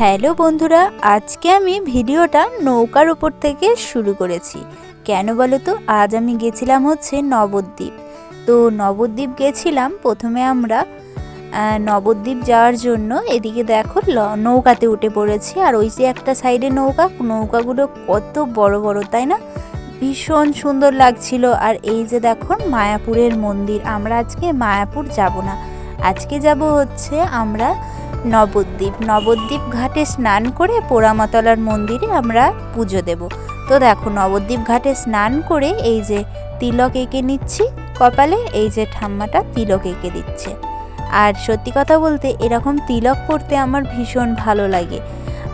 Hello বন্ধুরা, আজকে আমি ভিডিওটা নৌকার উপর থেকে শুরু করেছি। কেন বলো তো, আজ আমি গেছিলাম হচ্ছে নবদ্বীপ। তো নবদ্বীপ গেছিলাম। প্রথমে আমরা নবদ্বীপ যাওয়ার জন্য এদিকে দেখো নৌকাতে উঠে পড়েছি। আর ওই যে একটা সাইডে নৌকাগুলো কত বড় বড়, তাই না? ভীষণ সুন্দর লাগছিল। আর এই যে দেখো মায়াপুরের মন্দির। আমরা আজকে মায়াপুর যাব না, আজকে যাব হচ্ছে আমরা নবদ্বীপ ঘাটে স্নান করে পোড়ামাতলার মন্দিরে আমরা পুজো দেব। তো দেখো নবদ্বীপ ঘাটে স্নান করে এই যে তিলক এঁকে নিচ্ছি কপালে, এই যে ঠাম্মাটা তিলক এঁকে দিচ্ছে। আর সত্যি কথা বলতে এরকম তিলক পরতে আমার ভীষণ ভালো লাগে।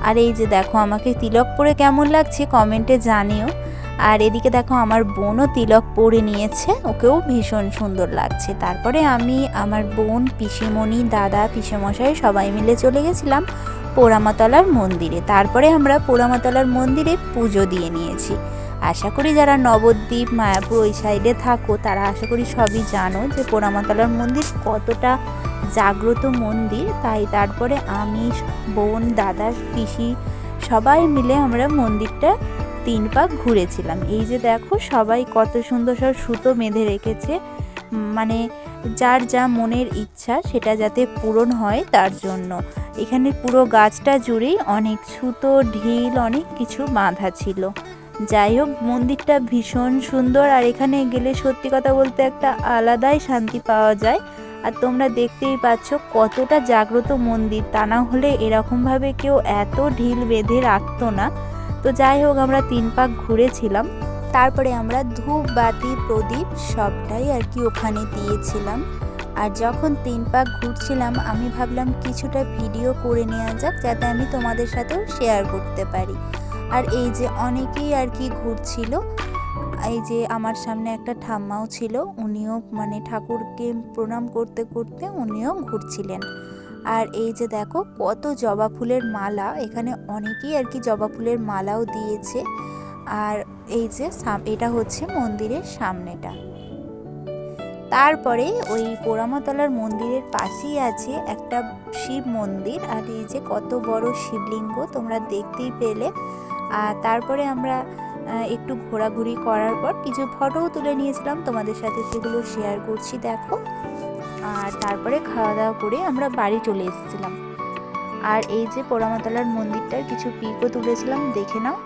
আর এই যে দেখো আমাকে তিলক পরে কেমন লাগছে কমেন্টে জানিও। আর এদিকে দেখো আমার বোনও তিলক পরে নিয়েছে, ওকেও ভীষণ সুন্দর লাগছে। তারপরে আমি, আমার বোন, পিসিমণি, দাদা, পিসেমশাই সবাই মিলে চলে গেছিলাম পোড়ামাতলার মন্দিরে। তারপরে আমরা পোড়ামাতলার মন্দিরে পুজো দিয়ে নিয়েছি। আশা করি যারা নবদ্বীপ, মায়াপুর ওই সাইডে থাকো তারা আশা করি সবই জানো যে পোড়ামাতলার মন্দির কতটা জাগ্রত মন্দির। তাই তারপরে আমি, বোন, দাদা, পিসি সবাই মিলে আমরা মন্দিরটা 3 পাক ঘুরেছিলাম। এই যে দেখো সবাই কত সুন্দর সব সুতো বেঁধে রেখেছে, মানে যার যা মনের ইচ্ছা সেটা যাতে পূরণ হয় তার জন্য। এখানে পুরো গাছটা জুড়েই অনেক সুতো, ঢিল, অনেক কিছু বাঁধা ছিল। যাই হোক, মন্দিরটা ভীষণ সুন্দর। আর এখানে গেলে সত্যি কথা বলতে একটা আলাদাই শান্তি পাওয়া যায়। আর তোমরা দেখতেই পাচ্ছ কতটা জাগ্রত মন্দির, তা না হলে এরকমভাবে কেউ এত ঢিল বেঁধে রাখতো না। তো যাই হোক, আমরা 3 পাক ঘুরেছিলাম। তারপরে আমরা ধূপ, বাতি, প্রদীপ সবটাই আর কি ওখানে দিয়েছিলাম। আর যখন 3 পাক ঘুরছিলাম আমি ভাবলাম কিছুটা ভিডিও করে নেওয়া যাক, যাতে আমি তোমাদের সাথেও শেয়ার করতে পারি। আর এই যে অনেকেই আর কি ঘুরছিল। এই যে আমার সামনে একটা ঠাম্মাও ছিল, উনিও মানে ঠাকুরকে প্রণাম করতে করতে উনিও ঘুরছিলেন। আর এই যে দেখো কত জবা ফুলের মালা, এখানে অনেকেই আর কি জবা ফুলের মালাও দিয়েছে। আর এই যে এটা হচ্ছে মন্দিরের সামনেটা। তারপরে ওই পোড়ামাতলার মন্দিরের পাশেই আছে একটা শিব মন্দির। আর এই যে কত বড় শিবলিঙ্গ তোমরা দেখতেই পেলে। আর তারপরে আমরা একটু ঘোরাঘুরি করার পর কিছু ফটোও তুলে নিয়েছিলাম, তোমাদের সাথে সেগুলো শেয়ার করছি দেখো। আর তারপরে খাওয়া দাওয়া করে আমরা বাড়ি চলে এসেছিলাম। আর এই যে পোড়ামাতলার মন্দিরটার কিছু পিকও তুলেছিলাম, দেখে নাও।